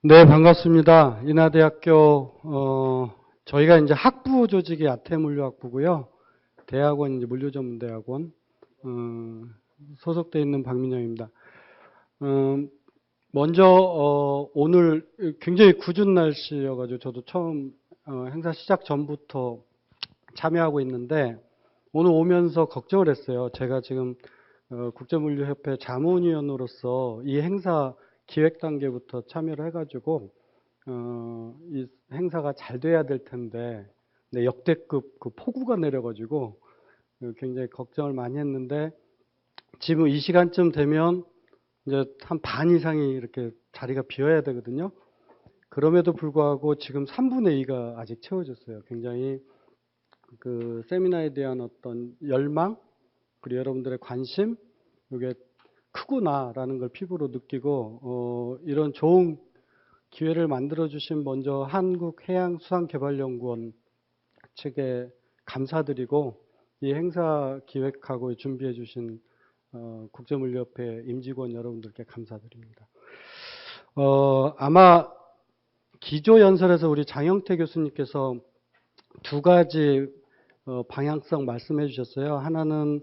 네, 반갑습니다. 인하대학교, 저희가 이제 학부 조직이 아태물류학부고요. 대학원 이제 물류전문대학원, 소속돼 있는 박민영입니다. 먼저, 오늘 굉장히 궂은 날씨여가지고 저도 처음, 행사 시작 전부터 참여하고 있는데, 오늘 오면서 걱정을 했어요. 제가 지금, 국제물류협회 자문위원으로서 이 행사 기획 단계부터 참여를 해가지고, 이 행사가 잘 돼야 될 텐데, 네, 역대급 그 폭우가 내려가지고 굉장히 걱정을 많이 했는데, 지금 이 시간쯤 되면 이제 한 반 이상이 이렇게 자리가 비어야 되거든요. 그럼에도 불구하고 지금 3분의 2가 아직 채워졌어요. 굉장히 그 세미나에 대한 어떤 열망, 그리고 여러분들의 관심, 이게 크구나라는 걸 피부로 느끼고, 이런 좋은 기회를 만들어주신 먼저 한국해양수산개발연구원 측에 감사드리고, 이 행사 기획하고 준비해 주신 국제물류협회 임직원 여러분들께 감사드립니다. 아마 기조연설에서 우리 장영태 교수님께서 두 가지 방향성 말씀해 주셨어요. 하나는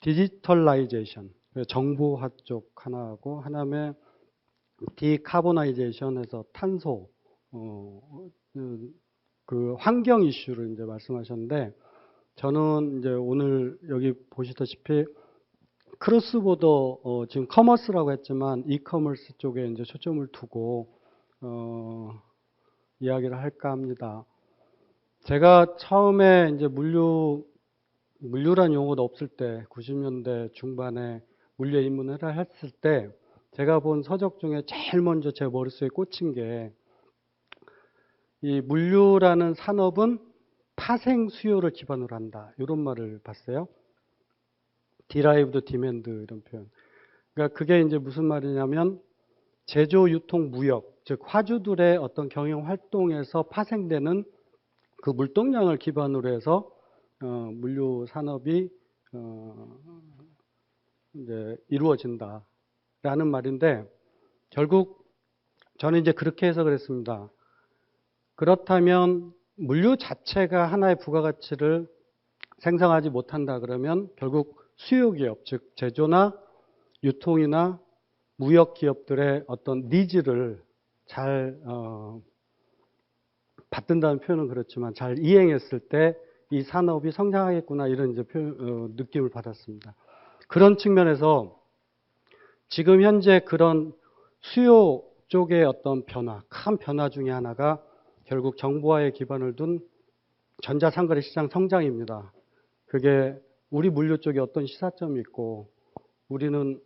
디지털라이제이션, 정보화 쪽 하나하고, 하나는 디카보나이제이션에서 탄소, 그 환경 이슈를 이제 말씀하셨는데, 저는 이제 오늘 여기 보시다시피 크로스보더, 지금 커머스라고 했지만 이커머스 쪽에 이제 초점을 두고 이야기를 할까 합니다. 제가 처음에 이제 물류란 용어도 없을 때 90년대 중반에 물류에 입문을 했을 때 제가 본 서적 중에 제일 먼저 제 머릿속에 꽂힌 게, 이 물류라는 산업은 파생 수요를 기반으로 한다, 이런 말을 봤어요. 디라이브드 디맨드 이런 표현. 그러니까 그게 이제 무슨 말이냐면 제조, 유통, 무역, 즉 화주들의 어떤 경영 활동에서 파생되는 그 물동량을 기반으로 해서 물류 산업이 이제 이루어진다라는 말인데, 결국 저는 이제 그렇게 해석을 했습니다. 그렇다면 물류 자체가 하나의 부가가치를 생성하지 못한다 그러면 결국 수요기업, 즉 제조나 유통이나 무역 기업들의 어떤 니즈를 잘 받든다는 표현은 그렇지만 잘 이행했을 때 이 산업이 성장하겠구나, 이런 이제 느낌을 받았습니다. 그런 측면에서 지금 현재 그런 수요 쪽의 어떤 변화, 큰 변화 중에 하나가 결국 정보화에 기반을 둔 전자상거래 시장 성장입니다. 그게 우리 물류 쪽에 어떤 시사점이 있고, 우리는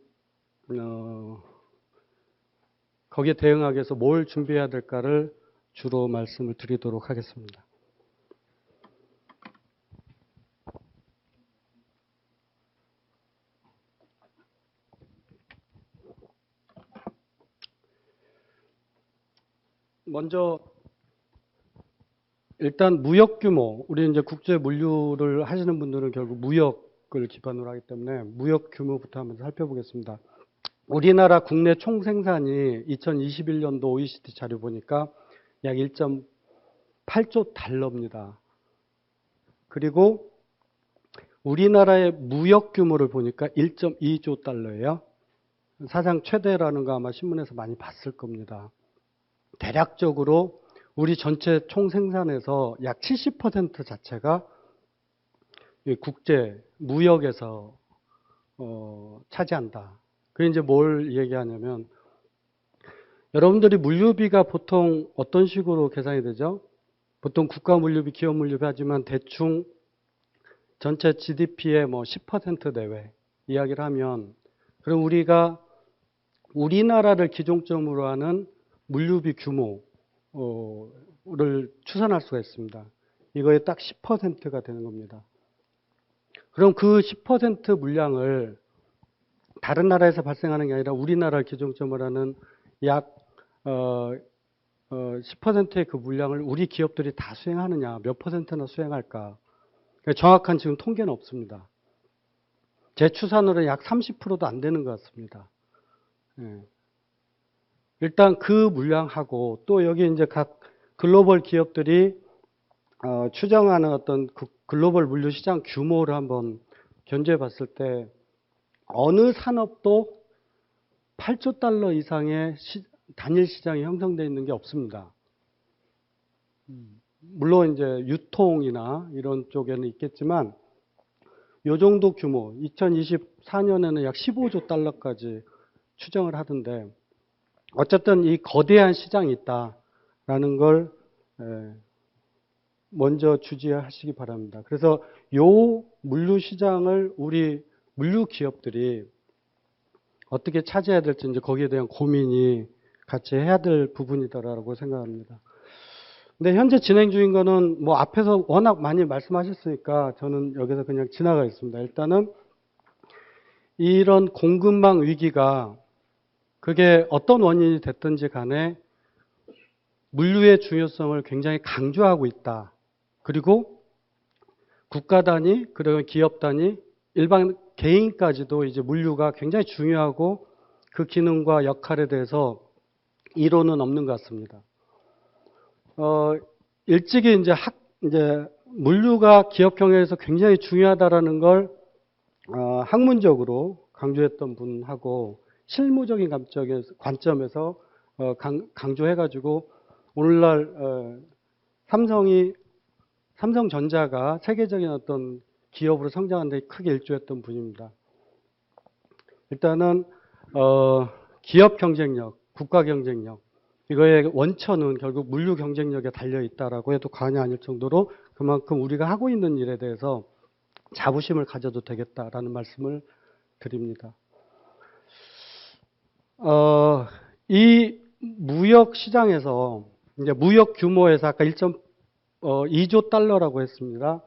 거기에 대응하기 위해서 뭘 준비해야 될까를 주로 말씀을 드리도록 하겠습니다. 먼저 일단 무역 규모, 우리 이제 국제 물류를 하시는 분들은 결국 무역을 기반으로 하기 때문에 무역 규모부터 한번 살펴보겠습니다. 우리나라 국내 총생산이 2021년도 OECD 자료 보니까 약 1.8조 달러입니다. 그리고 우리나라의 무역 규모를 보니까 1.2조 달러예요. 사상 최대라는 거 아마 신문에서 많이 봤을 겁니다. 대략적으로 우리 전체 총생산에서 약 70% 자체가 국제 무역에서 차지한다. 그게 이제 뭘 얘기하냐면, 여러분들이 물류비가 보통 어떤 식으로 계산이 되죠? 보통 국가 물류비, 기업 물류비 하지만 대충 전체 GDP의 뭐 10% 내외 이야기를 하면, 그럼 우리가 우리나라를 기준점으로 하는 물류비 규모를 추산할 수가 있습니다. 이거의 딱 10%가 되는 겁니다. 그럼 그 10% 물량을 다른 나라에서 발생하는 게 아니라 우리나라를 기준점으로 하는 약 10%의 그 물량을 우리 기업들이 다 수행하느냐, 몇 퍼센트나 수행할까? 정확한 지금 통계는 없습니다. 제 추산으로는 약 30%도 안 되는 것 같습니다. 예. 일단 그 물량하고 또 여기 이제 각 글로벌 기업들이 추정하는 어떤 그 글로벌 물류 시장 규모를 한번 견주해 봤을 때 어느 산업도 8조 달러 이상의 단일 시장이 형성되어 있는 게 없습니다. 물론 이제 유통이나 이런 쪽에는 있겠지만 이 정도 규모, 2024년에는 약 15조 달러까지 추정을 하던데 어쨌든 이 거대한 시장이 있다라는 걸 먼저 주지하시기 바랍니다. 그래서 요 물류 시장을 우리 물류 기업들이 어떻게 차지해야 될지 이제 거기에 대한 고민이 같이 해야 될 부분이다라고 생각합니다. 근데 현재 진행 중인 거는 뭐 앞에서 워낙 많이 말씀하셨으니까 저는 여기서 그냥 지나가겠습니다. 일단은 이런 공급망 위기가 그게 어떤 원인이 됐든지 간에 물류의 중요성을 굉장히 강조하고 있다. 그리고 국가 단위, 그리고 기업 단위, 일반 개인까지도 이제 물류가 굉장히 중요하고 그 기능과 역할에 대해서 이론은 없는 것 같습니다. 일찍이 이제 물류가 기업 경영에서 굉장히 중요하다라는 걸 학문적으로 강조했던 분하고 실무적인 관점에서 강조해가지고 오늘날 삼성전자가 세계적인 어떤 기업으로 성장하는 데 크게 일조했던 분입니다. 일단은 기업 경쟁력, 국가 경쟁력 이거의 원천은 결국 물류 경쟁력에 달려 있다라고 해도 과언이 아닐 정도로 그만큼 우리가 하고 있는 일에 대해서 자부심을 가져도 되겠다라는 말씀을 드립니다. 이 무역 시장에서 이제 무역 규모에서 아까 1.2조 달러라고 했습니다.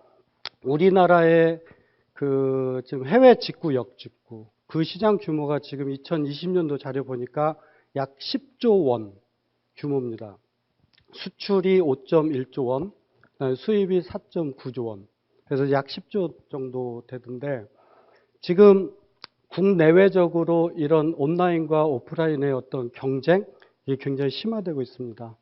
우리나라의 그 지금 해외 직구, 역직구 그 시장 규모가 지금 2020년도 자료 보니까 약 10조 원 규모입니다. 수출이 5.1조 원, 수입이 4.9조 원. 그래서 약 10조 정도 되던데 지금 국내외적으로 이런 온라인과 오프라인의 어떤 경쟁이 굉장히 심화되고 있습니다.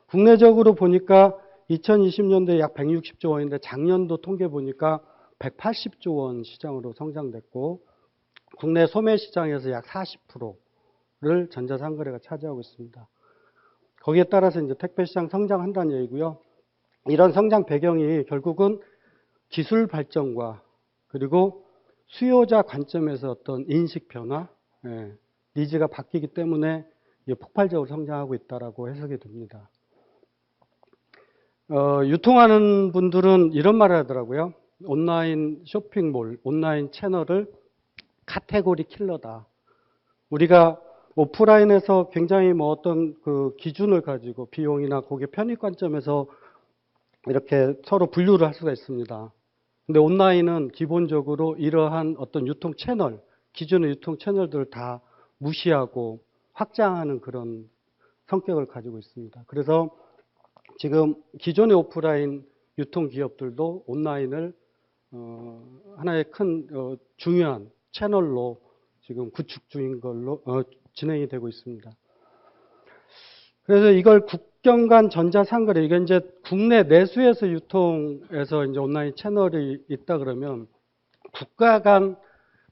국내적으로 보니까 2020년도에 약 160조 원인데 작년도 통계 보니까 180조 원 시장으로 성장됐고 국내 소매 시장에서 약 40%를 전자상거래가 차지하고 있습니다. 거기에 따라서 이제 택배 시장 성장한다는 얘기고요. 이런 성장 배경이 결국은 기술 발전과 그리고 수요자 관점에서 어떤 인식 변화, 니즈가 바뀌기 때문에 폭발적으로 성장하고 있다라고 해석이 됩니다. 유통하는 분들은 이런 말을 하더라고요. 온라인 쇼핑몰, 온라인 채널을 카테고리 킬러다. 우리가 오프라인에서 굉장히 뭐 어떤 그 기준을 가지고 비용이나 고객 편익 관점에서 이렇게 서로 분류를 할 수가 있습니다. 근데 온라인은 기본적으로 이러한 어떤 유통 채널, 기존의 유통 채널들을 다 무시하고 확장하는 그런 성격을 가지고 있습니다. 그래서 지금 기존의 오프라인 유통 기업들도 온라인을 하나의 큰 중요한 채널로 지금 구축 중인 걸로 진행이 되고 있습니다. 그래서 이걸 국경 간 전자상거래, 이게 이제 국내 내수에서 유통해서 이제 온라인 채널이 있다 그러면 국가 간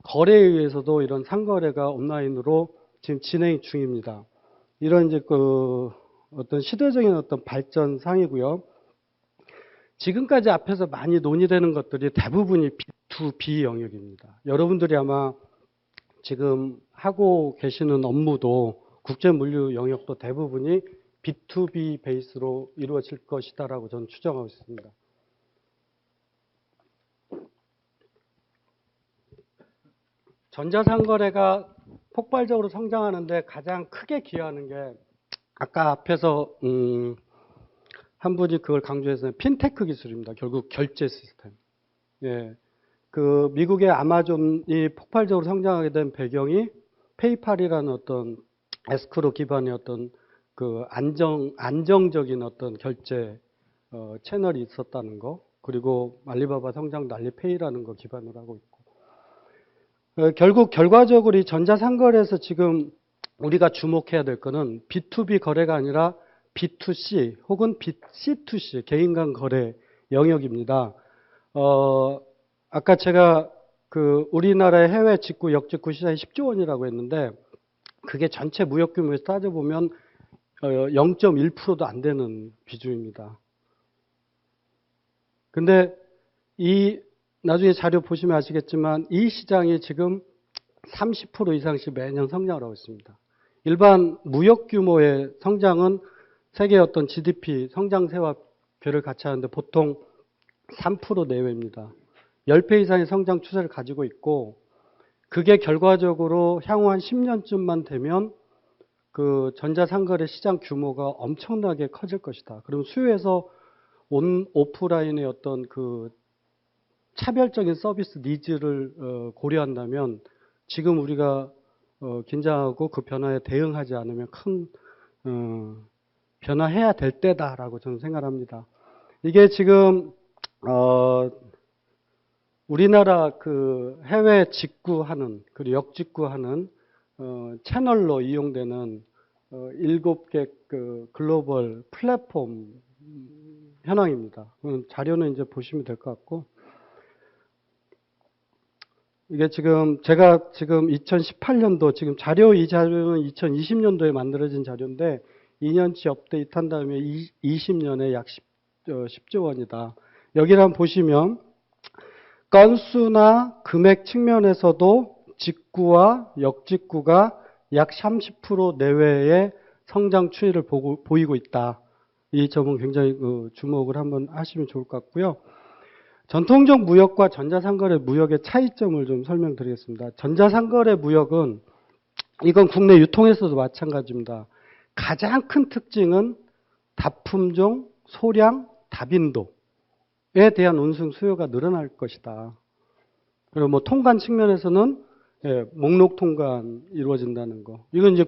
거래에 의해서도 이런 상거래가 온라인으로 지금 진행 중입니다. 이런 이제 그 어떤 시대적인 어떤 발전상이고요. 지금까지 앞에서 많이 논의되는 것들이 대부분이 B2B 영역입니다. 여러분들이 아마 지금 하고 계시는 업무도 국제물류 영역도 대부분이 B2B 베이스로 이루어질 것이다라고 저는 추정하고 있습니다. 전자상거래가 폭발적으로 성장하는데 가장 크게 기여하는 게 아까 앞에서 한 분이 그걸 강조했어요. 핀테크 기술입니다. 결국 결제 시스템. 예. 그 미국의 아마존이 폭발적으로 성장하게 된 배경이 페이팔이라는 어떤 에스크로 기반의 어떤 그 안정적인 어떤 결제 채널이 있었다는 거, 그리고 알리바바 성장도 알리페이라는 거 기반으로 하고 있고, 결국 결과적으로 이 전자상거래에서 지금 우리가 주목해야 될 거는 B2B 거래가 아니라 B2C 혹은 C2C, 개인 간 거래 영역입니다. 아까 제가 우리나라의 해외 직구, 역직구 시장이 10조 원이라고 했는데, 그게 전체 무역 규모에서 따져보면 0.1%도 안 되는 비중입니다. 근데 나중에 자료 보시면 아시겠지만 이 시장이 지금 30% 이상씩 매년 성장을 하고 있습니다. 일반 무역 규모의 성장은 세계의 어떤 GDP 성장세와 벼를 같이 하는데 보통 3% 내외입니다. 10배 이상의 성장 추세를 가지고 있고, 그게 결과적으로 향후 한 10년쯤만 되면 그 전자상거래 시장 규모가 엄청나게 커질 것이다. 그럼 수요에서 오프라인의 어떤 그 차별적인 서비스 니즈를 고려한다면 지금 우리가 긴장하고 그 변화에 대응하지 않으면 큰 변화해야 될 때다라고 저는 생각합니다. 이게 지금 우리나라 그 해외 직구하는 그리고 역직구하는 채널로 이용되는 7개 그 글로벌 플랫폼 현황입니다. 자료는 이제 보시면 될 것 같고, 이게 제가 지금 2018년도 이 자료는 2020년도에 만들어진 자료인데 2년치 업데이트 한 다음에 20년에 약 10조 원이다. 여기를 한번 보시면 건수나 금액 측면에서도 직구와 역직구가 약 30% 내외의 성장 추이를 보이고 있다. 이 점은 굉장히 주목을 한번 하시면 좋을 것 같고요. 전통적 무역과 전자상거래 무역의 차이점을 좀 설명드리겠습니다. 전자상거래 무역은 이건 국내 유통에서도 마찬가지입니다. 가장 큰 특징은 다품종, 소량, 다빈도에 대한 운송 수요가 늘어날 것이다. 그리고 뭐 통관 측면에서는 목록 통관 이루어진다는 거. 이건 이제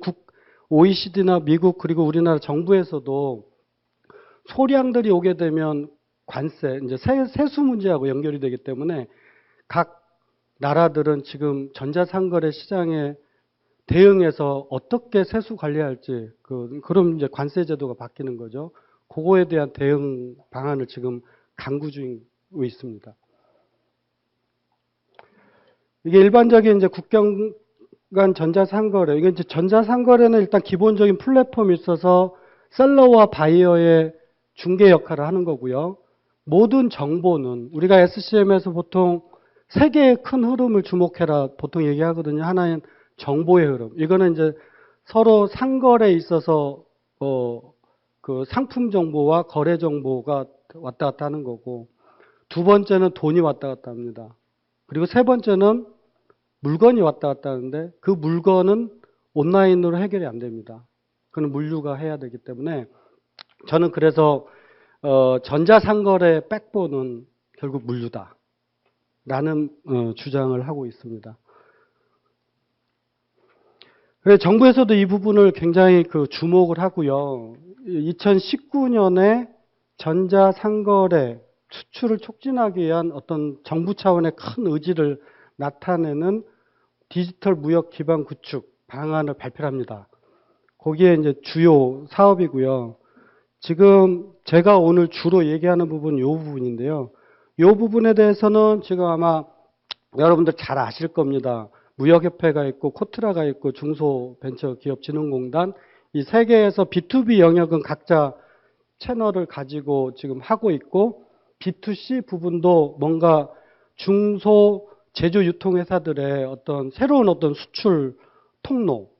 OECD나 미국 그리고 우리나라 정부에서도 소량들이 오게 되면 관세, 이제 세수 문제하고 연결이 되기 때문에 각 나라들은 지금 전자상거래 시장에 대응해서 어떻게 세수 관리할지, 그럼 이제 관세 제도가 바뀌는 거죠. 그거에 대한 대응 방안을 지금 강구 중이고 있습니다. 이게 일반적인 이제 국경 간 전자상거래, 이게 이제 전자상거래는 일단 기본적인 플랫폼이 있어서 셀러와 바이어의 중개 역할을 하는 거고요. 모든 정보는 우리가 SCM에서 보통 세 개의 큰 흐름을 주목해라 보통 얘기하거든요. 하나는 정보의 흐름. 이거는 이제 서로 상거래에 있어서 그 상품 정보와 거래 정보가 왔다 갔다 하는 거고, 두 번째는 돈이 왔다 갔다 합니다. 그리고 세 번째는 물건이 왔다 갔다 하는데 그 물건은 온라인으로 해결이 안 됩니다. 그건 물류가 해야 되기 때문에 저는 그래서 전자상거래 백본은 결국 물류다 라는 주장을 하고 있습니다. 정부에서도 이 부분을 굉장히 주목을 하고요. 2019년에 전자상거래 수출을 촉진하기 위한 어떤 정부 차원의 큰 의지를 나타내는 디지털 무역 기반 구축 방안을 발표합니다. 거기에 이제 주요 사업이고요. 지금 제가 오늘 주로 얘기하는 부분은 이 부분인데요. 이 부분에 대해서는 지금 아마 여러분들 잘 아실 겁니다. 무역협회가 있고 코트라가 있고 중소벤처기업진흥공단, 이 세 개에서 B2B 영역은 각자 채널을 가지고 지금 하고 있고, B2C 부분도 뭔가 중소 제조 유통회사들의 어떤 새로운 어떤 수출 통로,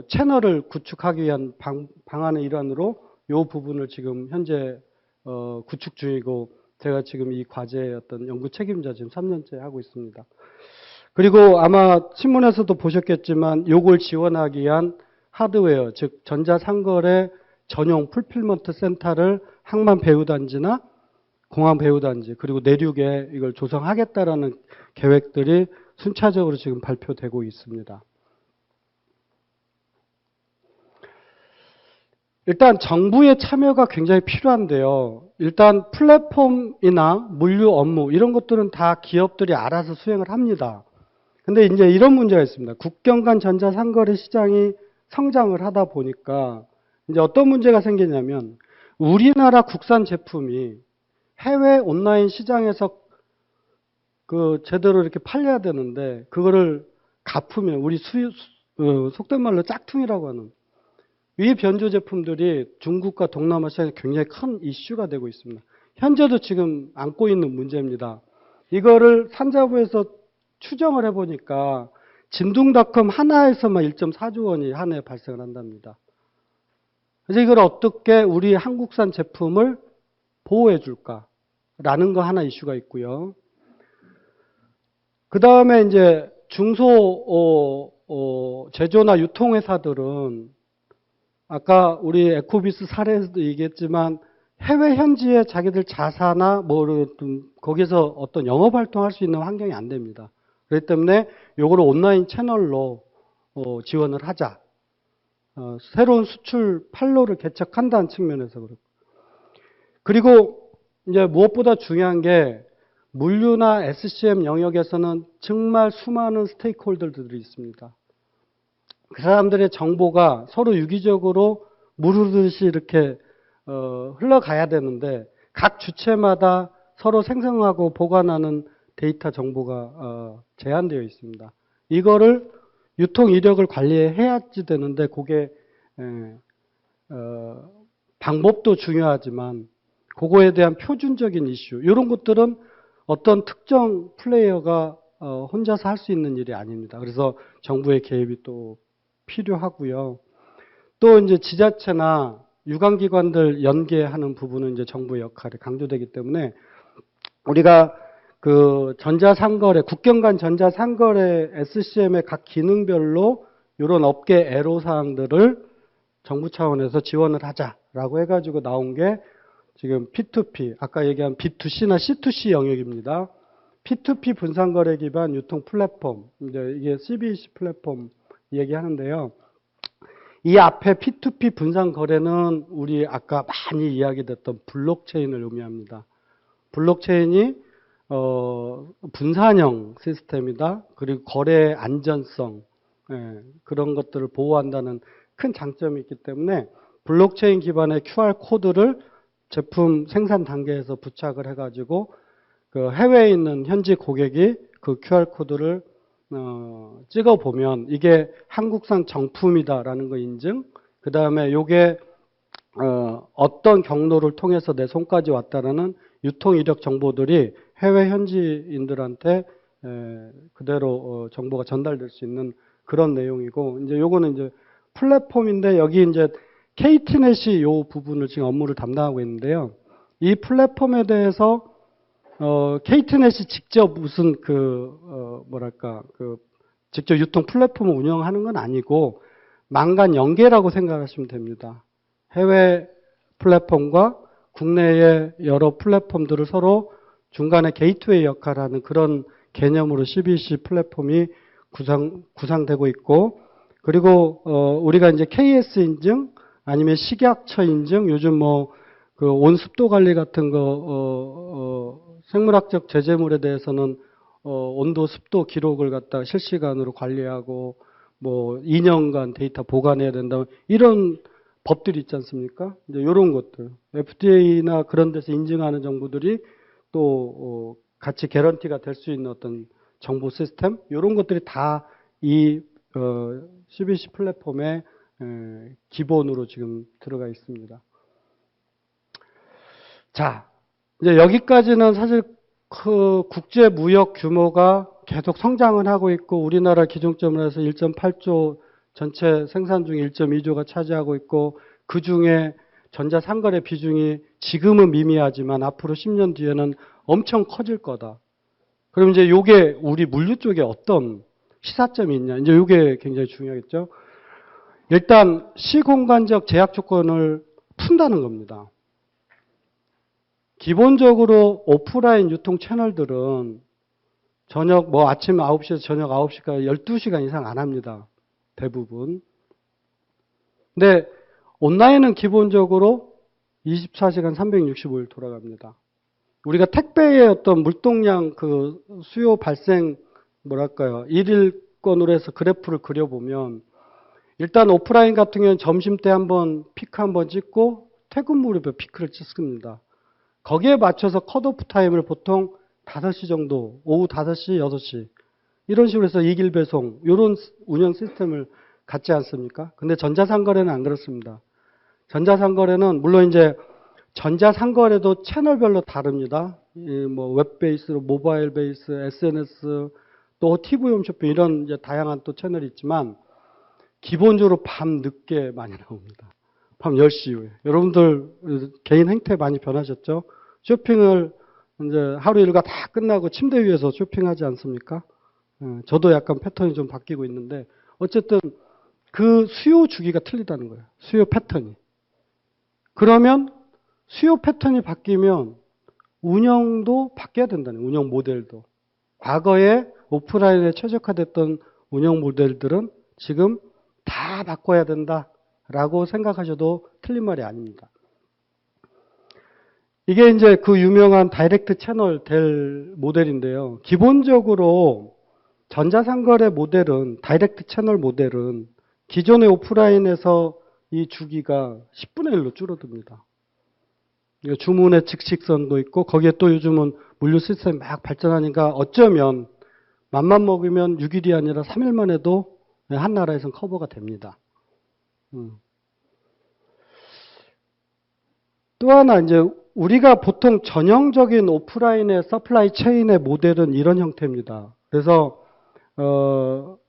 채널을 구축하기 위한 방안의 일환으로 이 부분을 지금 현재 구축 중이고, 제가 지금 이 과제의 어떤 연구 책임자 지금 3년째 하고 있습니다. 그리고 아마 신문에서도 보셨겠지만 이걸 지원하기 위한 하드웨어, 즉 전자상거래 전용 풀필먼트 센터를 항만 배후단지나 공항 배후단지 그리고 내륙에 이걸 조성하겠다라는 계획들이 순차적으로 지금 발표되고 있습니다. 일단 정부의 참여가 굉장히 필요한데요. 일단 플랫폼이나 물류 업무 이런 것들은 다 기업들이 알아서 수행을 합니다. 근데 이제 이런 문제가 있습니다. 국경 간 전자상거래 시장이 성장을 하다 보니까 이제 어떤 문제가 생기냐면 우리나라 국산 제품이 해외 온라인 시장에서 그 제대로 이렇게 팔려야 되는데 그거를 갚으면 우리 속된 말로 짝퉁이라고 하는 이 변조 제품들이 중국과 동남아 시장에 굉장히 큰 이슈가 되고 있습니다. 현재도 지금 안고 있는 문제입니다. 이거를 산자부에서 추정을 해보니까 진동닷컴 하나에서만 1.4조 원이 한 해 발생을 한답니다. 그래서 이걸 어떻게 우리 한국산 제품을 보호해 줄까라는 거 하나 이슈가 있고요. 그 다음에 이제 중소 제조나 유통회사들은 아까 우리 에코비스 사례에서도 얘기했지만 해외 현지에 자기들 자사나 거기서 어떤 영업 활동할 수 있는 환경이 안 됩니다. 그렇기 때문에 요거를 온라인 채널로 지원을 하자. 새로운 수출 판로를 개척한다는 측면에서 그렇고. 그리고 이제 무엇보다 중요한 게 물류나 SCM 영역에서는 정말 수많은 스테이크홀더들이 있습니다. 그 사람들의 정보가 서로 유기적으로 무르듯이 이렇게 흘러가야 되는데 각 주체마다 서로 생성하고 보관하는 데이터 정보가 제한되어 있습니다. 이거를 유통 이력을 관리해야지 되는데 그게 방법도 중요하지만 그거에 대한 표준적인 이슈 이런 것들은 어떤 특정 플레이어가 혼자서 할 수 있는 일이 아닙니다. 그래서 정부의 개입이 또 필요하고요. 또 이제 지자체나 유관기관들 연계하는 부분은 이제 정부의 역할이 강조되기 때문에 우리가 그 전자상거래, 국경 간 전자상거래 SCM의 각 기능별로 이런 업계 애로사항들을 정부 차원에서 지원을 하자라고 해가지고 나온 게 지금 P2P, 아까 얘기한 B2C나 C2C 영역입니다. P2P 분산거래 기반 유통 플랫폼, 이제 이게 CBEC 플랫폼 얘기하는데요. 이 앞에 P2P 분산거래는 우리 아까 많이 이야기됐던 블록체인을 의미합니다. 블록체인이 분산형 시스템이다. 그리고 거래의 안전성, 그런 것들을 보호한다는 큰 장점이 있기 때문에 블록체인 기반의 QR코드를 제품 생산 단계에서 부착을 해가지고 그 해외에 있는 현지 고객이 그 QR코드를 찍어보면 이게 한국산 정품이다라는 거 인증, 그 다음에 요게 어떤 경로를 통해서 내 손까지 왔다라는 유통 이력 정보들이 해외 현지인들한테 그대로 정보가 전달될 수 있는 그런 내용이고, 이제 요거는 이제 플랫폼인데 여기 이제 KT넷이 요 부분을 지금 업무를 담당하고 있는데요. 이 플랫폼에 대해서 KT넷이 직접 무슨 직접 유통 플랫폼을 운영하는 건 아니고 망간 연계라고 생각하시면 됩니다. 해외 플랫폼과 국내의 여러 플랫폼들을 서로 중간에 게이트웨이 역할을 하는 그런 개념으로 CBC 플랫폼이 구상되고 있고, 그리고 우리가 이제 KS 인증 아니면 식약처 인증, 요즘 그 온습도 관리 같은 거 생물학적 제재물에 대해서는 온도 습도 기록을 갖다 실시간으로 관리하고 2년간 데이터 보관해야 된다, 이런 법들이 있지 않습니까? 이제 이런 것들 FDA나 그런 데서 인증하는 정보들이 또 같이 개런티가 될 수 있는 어떤 정보 시스템, 이런 것들이 다 이 CBC 플랫폼의 기본으로 지금 들어가 있습니다. 자, 이제 여기까지는 사실 그 국제 무역 규모가 계속 성장을 하고 있고 우리나라 기준점으로 해서 1.8조 전체 생산 중 1.2조가 차지하고 있고, 그 중에 전자상거래 비중이 지금은 미미하지만 앞으로 10년 뒤에는 엄청 커질 거다. 그럼 이제 요게 우리 물류 쪽에 어떤 시사점이 있냐, 이제 요게 굉장히 중요하겠죠. 일단 시공간적 제약 조건을 푼다는 겁니다. 기본적으로 오프라인 유통 채널들은 저녁 아침 9시에서 저녁 9시까지 12시간 이상 안 합니다. 대부분. 근데 온라인은 기본적으로 24시간 365일 돌아갑니다. 우리가 택배의 어떤 물동량 그 수요 발생 일일권으로 해서 그래프를 그려보면 일단 오프라인 같은 경우는 점심 때 한번 피크 한번 찍고 퇴근 무렵에 피크를 찍습니다. 거기에 맞춰서 컷오프 타임을 보통 5시 정도, 오후 5시, 6시 이런 식으로 해서 이길 배송 이런 운영 시스템을 갖지 않습니까? 근데 전자상거래는 안 그렇습니다. 전자상거래는 물론 이제 전자상거래도 채널별로 다릅니다. 뭐 웹 베이스로 모바일 베이스, SNS, 또 TV 홈쇼핑 이런 이제 다양한 또 채널이 있지만 기본적으로 밤 늦게 많이 나옵니다. 밤 10시 이후에. 여러분들 개인 행태 많이 변하셨죠? 쇼핑을 이제 하루 일과 다 끝나고 침대 위에서 쇼핑하지 않습니까? 저도 약간 패턴이 좀 바뀌고 있는데 어쨌든 그 수요 주기가 틀리다는 거예요. 수요 패턴이. 그러면 수요 패턴이 바뀌면 운영도 바뀌어야 된다는 거예요. 운영 모델도. 과거에 오프라인에 최적화됐던 운영 모델들은 지금 다 바꿔야 된다라고 생각하셔도 틀린 말이 아닙니다. 이게 이제 그 유명한 다이렉트 채널 될 모델인데요. 기본적으로 전자상거래 모델은, 다이렉트 채널 모델은 기존의 오프라인에서 이 주기가 10분의 1로 줄어듭니다. 주문의 직식선도 있고 거기에 또 요즘은 물류 시스템이 막 발전하니까 어쩌면 맘만 먹으면 6일이 아니라 3일만 해도 한 나라에선 커버가 됩니다. 또 하나 이제 우리가 보통 전형적인 오프라인의 서플라이 체인의 모델은 이런 형태입니다. 그래서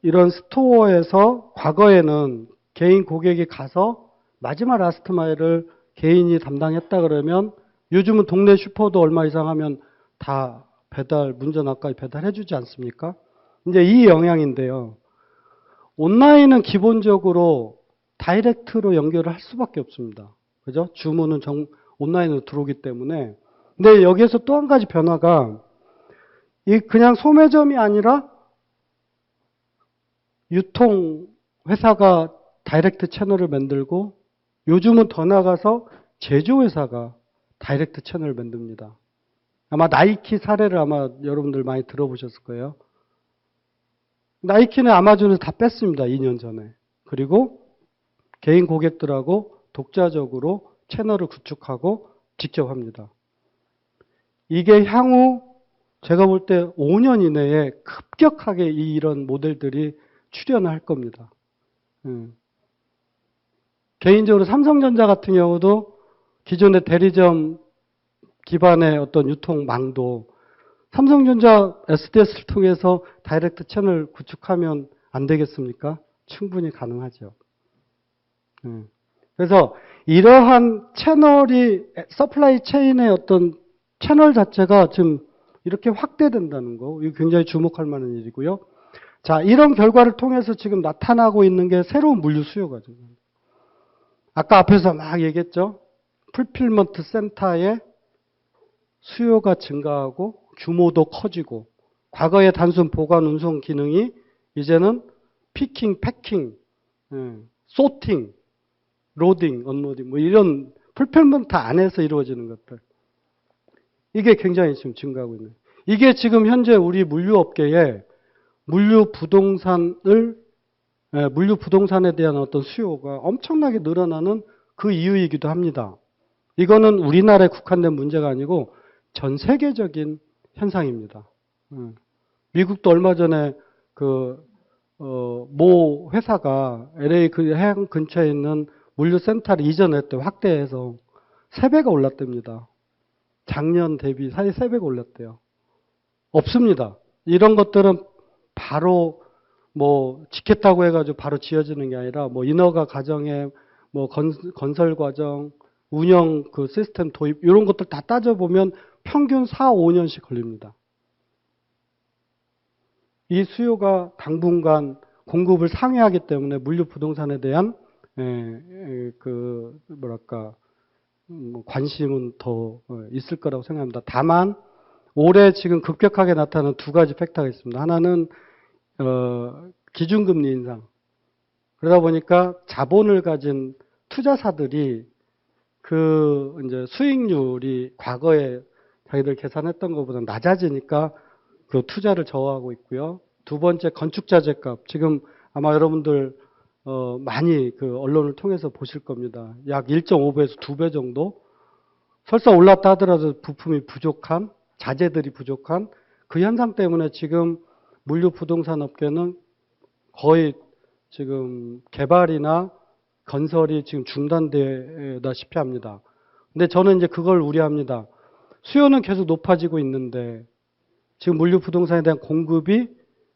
이런 스토어에서 과거에는 개인 고객이 가서 마지막 라스트 마일을 개인이 담당했다 그러면 요즘은 동네 슈퍼도 얼마 이상 하면 다 배달, 문전 앞까지 배달해 주지 않습니까? 이제 이 영향인데요. 온라인은 기본적으로 다이렉트로 연결을 할 수밖에 없습니다. 그죠? 주문은 온라인으로 들어오기 때문에. 근데 여기에서 또 한 가지 변화가 이 그냥 소매점이 아니라 유통 회사가 다이렉트 채널을 만들고 요즘은 더 나가서 제조회사가 다이렉트 채널을 만듭니다. 아마 나이키 사례를 아마 여러분들 많이 들어보셨을 거예요. 나이키는 아마존에서 다 뺐습니다. 2년 전에. 그리고 개인 고객들하고 독자적으로 채널을 구축하고 직접 합니다. 이게 향후 제가 볼 때 5년 이내에 급격하게 이런 모델들이 출현할 겁니다. 개인적으로 삼성전자 같은 경우도 기존의 대리점 기반의 어떤 유통망도 삼성전자 SDS를 통해서 다이렉트 채널 구축하면 안 되겠습니까? 충분히 가능하죠. 그래서 이러한 채널이 서플라이 체인의 어떤 채널 자체가 지금 이렇게 확대된다는 거, 이거 굉장히 주목할 만한 일이고요. 자, 이런 결과를 통해서 지금 나타나고 있는 게 새로운 물류 수요가 지금. 아까 앞에서 막 얘기했죠. 풀필먼트 센터의 수요가 증가하고 규모도 커지고 과거의 단순 보관 운송 기능이 이제는 피킹, 패킹, 소팅, 로딩, 언로딩 뭐 이런 풀필먼트 안에서 이루어지는 것들. 이게 굉장히 지금 증가하고 있는. 이게 지금 현재 우리 물류업계에 물류 부동산에 대한 어떤 수요가 엄청나게 늘어나는 그 이유이기도 합니다. 이거는 우리나라에 국한된 문제가 아니고 전 세계적인 현상입니다. 미국도 얼마 전에 모 회사가 LA 그 해안 근처에 있는 물류센터를 이전했대요. 확대해서 3배가 올랐답니다. 작년 대비 사이 3배가 올랐대요. 없습니다. 이런 것들은 바로 뭐 짓겠다고 해가지고 바로 지어지는 게 아니라 뭐 인허가 과정에 뭐 건설 과정, 운영 그 시스템 도입 이런 것들 다 따져보면 평균 4, 5년씩 걸립니다. 이 수요가 당분간 공급을 상회하기 때문에 물류 부동산에 대한 관심은 더 있을 거라고 생각합니다. 다만 올해 지금 급격하게 나타나는 두 가지 팩터가 있습니다. 하나는 기준금리 인상. 그러다 보니까 자본을 가진 투자사들이 그 이제 수익률이 과거에 자기들 계산했던 것보다 낮아지니까 그 투자를 저하하고 있고요. 두 번째 건축자재값. 지금 아마 여러분들 많이 그 언론을 통해서 보실 겁니다. 약 1.5배에서 2배 정도? 설사 올랐다 하더라도 부품이 부족한, 자재들이 부족한 그 현상 때문에 지금 물류 부동산 업계는 거의 지금 개발이나 건설이 지금 중단되다시피 합니다. 근데 저는 이제 그걸 우려합니다. 수요는 계속 높아지고 있는데 지금 물류 부동산에 대한 공급이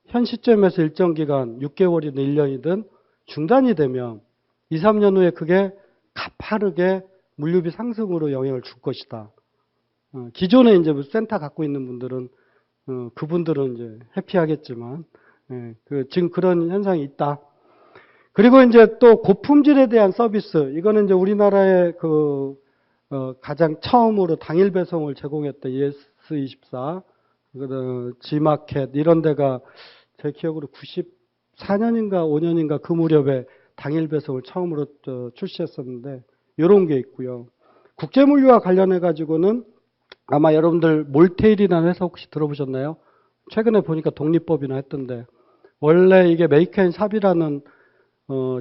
현 시점에서 일정 기간 6개월이든 1년이든 중단이 되면 2, 3년 후에 그게 가파르게 물류비 상승으로 영향을 줄 것이다. 기존에 이제 센터 갖고 있는 분들은 그분들은 이제 해피하겠지만 지금 그런 현상이 있다. 그리고 이제 또 고품질에 대한 서비스, 이거는 이제 우리나라의 가장 처음으로 당일 배송을 제공했던 ES24, G마켓 이런 데가 제 기억으로 94년인가 5년인가 그 무렵에 당일 배송을 처음으로 출시했었는데 이런 게 있고요. 국제물류와 관련해 가지고는 아마 여러분들 몰테일이라는 회사 혹시 들어보셨나요? 최근에 보니까 독립법이나 했던데 원래 이게 메이크앤삽이라는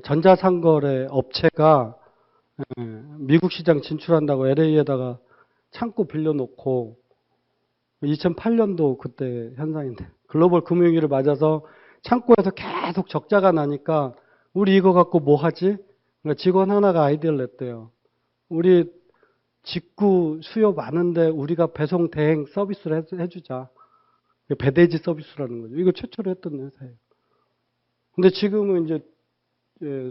전자상거래 업체가 미국 시장 진출한다고 LA에다가 창고 빌려놓고 2008년도 그때 현상인데 글로벌 금융위기를 맞아서 창고에서 계속 적자가 나니까 우리 이거 갖고 뭐 하지? 그러니까 직원 하나가 아이디어를 냈대요. 우리 직구 수요 많은데 우리가 배송 대행 서비스를 해주자. 배대지 서비스라는 거죠. 이거 최초로 했던 회사예요. 근데 지금은 이제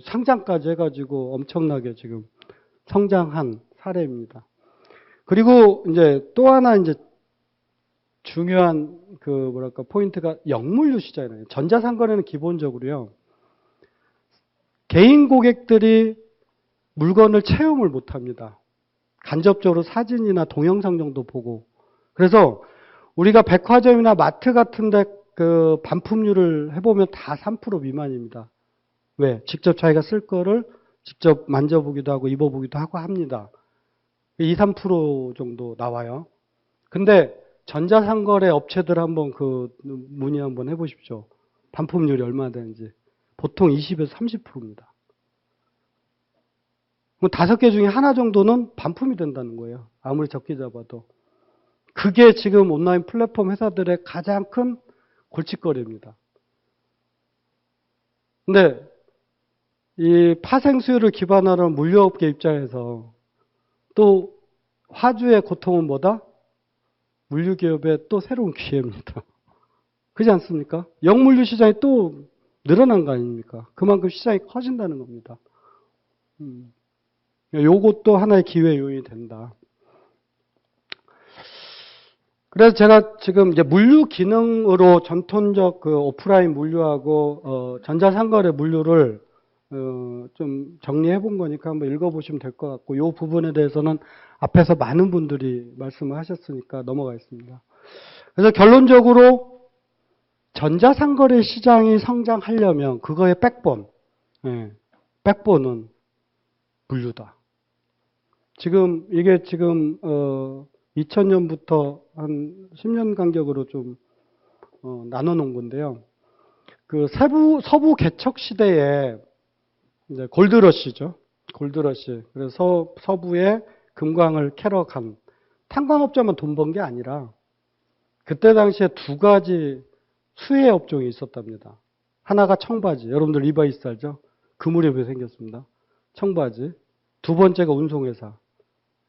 상장까지 해가지고 엄청나게 지금 성장한 사례입니다. 그리고 이제 또 하나 이제 중요한 포인트가 역물류 시장이에요. 전자상거래는 기본적으로요. 개인 고객들이 물건을 체험을 못 합니다. 간접적으로 사진이나 동영상 정도 보고. 그래서 우리가 백화점이나 마트 같은데 그 반품률을 해보면 다 3% 미만입니다. 왜? 직접 자기가 쓸 거를 직접 만져보기도 하고 입어보기도 하고 합니다. 2, 3% 정도 나와요. 근데 전자상거래 업체들 한번 문의 한번 해보십시오. 반품률이 얼마나 되는지. 보통 20에서 30%입니다. 5개 중에 하나 정도는 반품이 된다는 거예요. 아무리 적게 잡아도. 그게 지금 온라인 플랫폼 회사들의 가장 큰 골칫거리입니다. 근데 이 파생 수요를 기반으로 한 물류업계 입장에서 또 화주의 고통은 뭐다? 물류기업의 또 새로운 기회입니다. 그렇지 않습니까? 역물류 시장이 또 늘어난 거 아닙니까? 그만큼 시장이 커진다는 겁니다. 요것도 하나의 기회 요인이 된다. 그래서 제가 지금 이제 물류 기능으로 전통적 오프라인 물류하고 전자상거래 물류를 좀 정리해 본 거니까 한번 읽어보시면 될 것 같고, 이 부분에 대해서는 앞에서 많은 분들이 말씀을 하셨으니까 넘어가겠습니다. 그래서 결론적으로 전자상거래 시장이 성장하려면 그거의 백본은 물류다. 이게 지금 2000년부터 한 10년 간격으로 좀 나눠 놓은 건데요. 서부 개척 시대에 이제 골드러시죠. 골드러시. 그래서 서부에 금광을 캐러 간 탄광업자만 돈 번 게 아니라 그때 당시에 두 가지 수혜 업종이 있었답니다. 하나가 청바지. 여러분들 리바이스 알죠? 그 무렵에 생겼습니다. 청바지. 두 번째가 운송회사.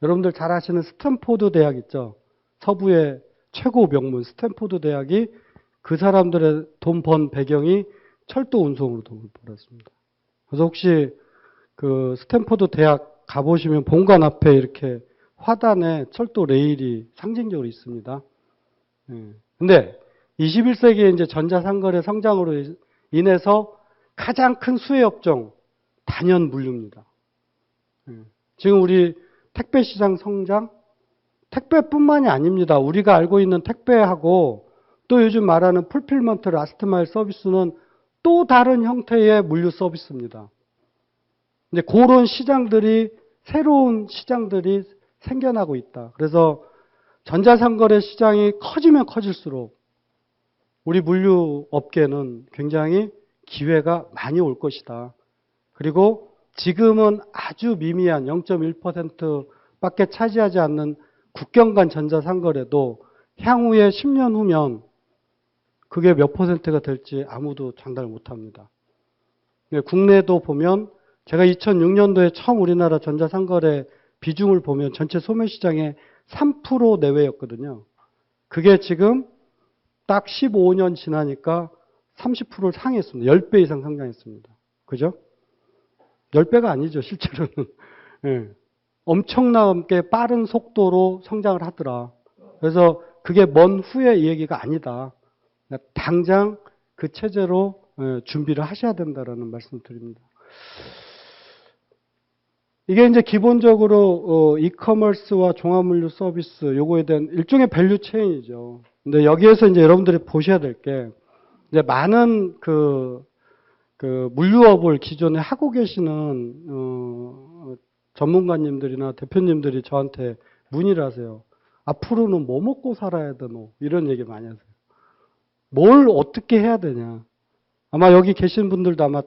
여러분들 잘 아시는 스탠포드 대학 있죠? 서부의 최고 명문 스탠포드 대학이 그 사람들의 돈 번 배경이 철도 운송으로 돈을 벌었습니다. 그래서 혹시 스탠포드 대학 가보시면 본관 앞에 이렇게 화단에 철도 레일이 상징적으로 있습니다. 근데 21세기에 이제 전자상거래 성장으로 인해서 가장 큰 수혜 업종 단연 물류입니다. 지금 우리 택배 시장 성장, 택배뿐만이 아닙니다. 우리가 알고 있는 택배하고 또 요즘 말하는 풀필먼트 라스트 마일 서비스는 또 다른 형태의 물류 서비스입니다. 이제 그런 새로운 시장들이 생겨나고 있다. 그래서 전자상거래 시장이 커지면 커질수록 우리 물류 업계는 굉장히 기회가 많이 올 것이다. 그리고 지금은 아주 미미한 0.1%밖에 차지하지 않는 국경 간 전자상거래도 향후에 10년 후면 그게 몇 퍼센트가 될지 아무도 장담을 못합니다. 국내도 보면 제가 2006년도에 처음 우리나라 전자상거래 비중을 보면 전체 소매시장의 3% 내외였거든요. 그게 지금 딱 15년 지나니까 30%를 상회했습니다. 10배 이상 성장했습니다. 그죠? 10배가 아니죠, 실제로는. 예. 엄청나게 빠른 속도로 성장을 하더라. 그래서 그게 먼 후의 얘기가 아니다. 당장 그 체제로 준비를 하셔야 된다라는 말씀을 드립니다. 이게 이제 기본적으로 이커머스와 종합물류 서비스 요거에 대한 일종의 밸류 체인이죠. 근데 여기에서 이제 여러분들이 보셔야 될 게 이제 많은 그 물류업을 기존에 하고 계시는 전문가님들이나 대표님들이 저한테 문의를 하세요. 앞으로는 뭐 먹고 살아야 되노? 이런 얘기 많이 하세요. 뭘 어떻게 해야 되냐? 아마 여기 계신 분들도 아마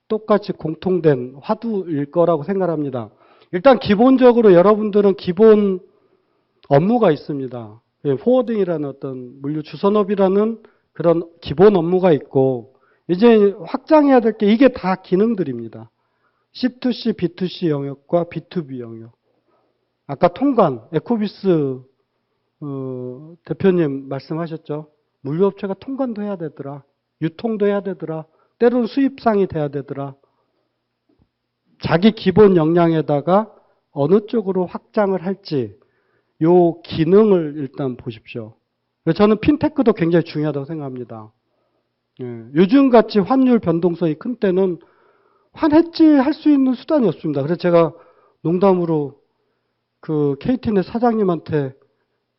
똑같이 공통된 화두일 거라고 생각합니다. 일단 기본적으로 여러분들은 기본 업무가 있습니다. 포워딩이라는 어떤 물류 주선업이라는 그런 기본 업무가 있고 이제 확장해야 될 게 이게 다 기능들입니다. C2C, B2C 영역과 B2B 영역. 아까 통관, 에코비스 대표님 말씀하셨죠. 물류업체가 통관도 해야 되더라. 유통도 해야 되더라. 때로는 수입상이 돼야 되더라. 자기 기본 역량에다가 어느 쪽으로 확장을 할지 요 기능을 일단 보십시오. 저는 핀테크도 굉장히 중요하다고 생각합니다. 요즘같이 환율 변동성이 큰 때는 환해지 할 수 있는 수단이 없습니다. 그래서 제가 농담으로 그 KT넷 사장님한테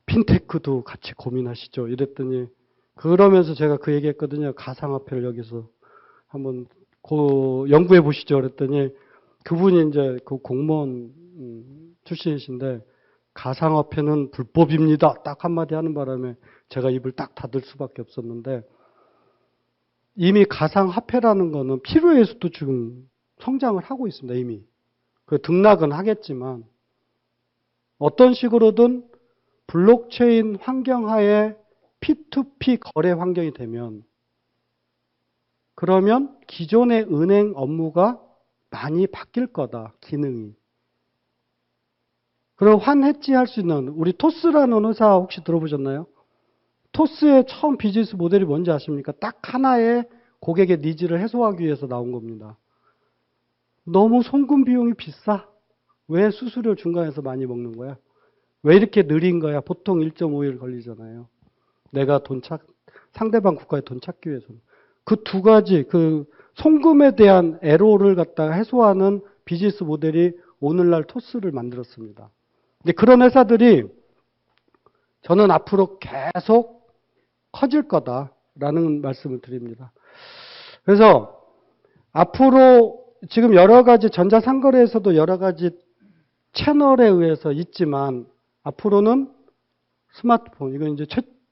핀테크도 같이 고민하시죠. 이랬더니 그러면서 제가 그 얘기했거든요. 가상화폐를 여기서 한번 연구해 보시죠. 그랬더니 그분이 이제 그 공무원 출신이신데 가상화폐는 불법입니다. 딱 한마디 하는 바람에 제가 입을 딱 닫을 수밖에 없었는데 이미 가상화폐라는 거는 필요해서도 지금 성장을 하고 있습니다. 이미. 그 등락은 하겠지만 어떤 식으로든 블록체인 환경하에 P2P 거래 환경이 되면 그러면 기존의 은행 업무가 많이 바뀔 거다. 기능이. 그럼 환해지 할 수 있는 우리 토스라는 회사 혹시 들어보셨나요? 토스의 처음 비즈니스 모델이 뭔지 아십니까? 딱 하나의 고객의 니즈를 해소하기 위해서 나온 겁니다. 너무 송금 비용이 비싸. 왜 수수료 중간에서 많이 먹는 거야? 왜 이렇게 느린 거야? 보통 1.5일 걸리잖아요. 내가 상대방 국가에 돈 찾기 위해서는. 그 두 가지, 그 송금에 대한 애로를 갖다가 해소하는 비즈니스 모델이 오늘날 토스를 만들었습니다. 근데 그런 회사들이 저는 앞으로 계속 커질 거다라는 말씀을 드립니다. 그래서 앞으로 지금 여러 가지 전자상거래에서도 여러 가지 채널에 의해서 있지만 앞으로는 스마트폰, 이건 이제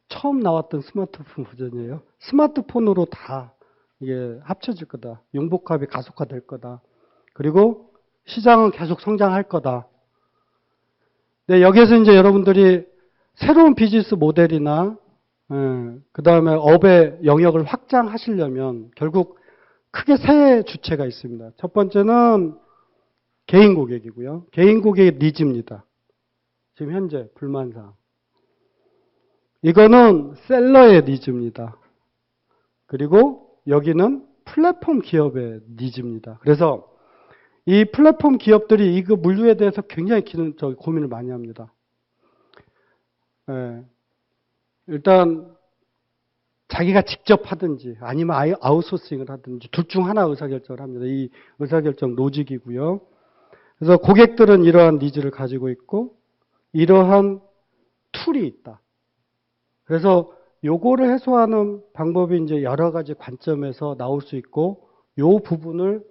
처음 나왔던 스마트폰 버전이에요. 스마트폰으로 다 이게 합쳐질 거다. 융복합이 가속화될 거다. 그리고 시장은 계속 성장할 거다. 네, 여기에서 이제 여러분들이 새로운 비즈니스 모델이나 그 다음에 업의 영역을 확장하시려면 결국 크게 세 주체가 있습니다. 첫 번째는 개인 고객이고요. 개인 고객의 니즈입니다. 지금 현재 불만사항. 이거는 셀러의 니즈입니다. 그리고 여기는 플랫폼 기업의 니즈입니다. 그래서 이 플랫폼 기업들이 이거 물류에 대해서 굉장히 고민을 많이 합니다. 일단 자기가 직접 하든지 아니면 아웃소싱을 하든지 둘 중 하나 의사결정을 합니다. 이 의사결정 로직이고요. 그래서 고객들은 이러한 니즈를 가지고 있고 이러한 툴이 있다. 그래서 요거를 해소하는 방법이 이제 여러 가지 관점에서 나올 수 있고 요 부분을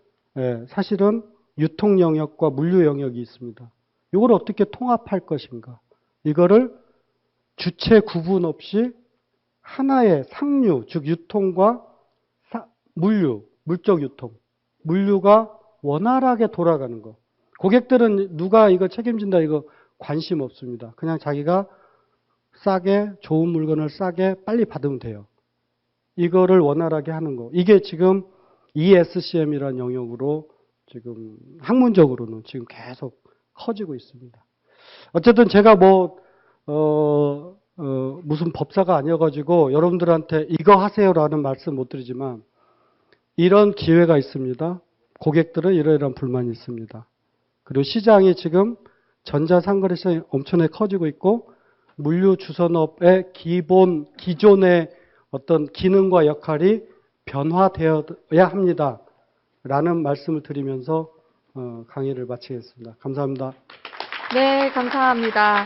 사실은 유통 영역과 물류 영역이 있습니다. 요걸 어떻게 통합할 것인가. 이거를 주체 구분 없이 하나의 상류, 즉 유통과 물류, 물적 유통. 물류가 원활하게 돌아가는 거. 고객들은 누가 이거 책임진다 이거 관심 없습니다. 그냥 자기가 싸게 좋은 물건을 싸게 빨리 받으면 돼요. 이거를 원활하게 하는 거. 이게 지금 ESCM이라는 영역으로 지금 학문적으로는 지금 계속 커지고 있습니다. 어쨌든 제가 무슨 법사가 아니어가지고 여러분들한테 이거 하세요라는 말씀 못 드리지만 이런 기회가 있습니다. 고객들은 이러이러한 불만이 있습니다. 그리고 시장이 지금 전자상거래 시장이 엄청나게 커지고 있고 물류주선업의 기존의 어떤 기능과 역할이 변화되어야 합니다. 라는 말씀을 드리면서 강의를 마치겠습니다. 감사합니다. 네, 감사합니다.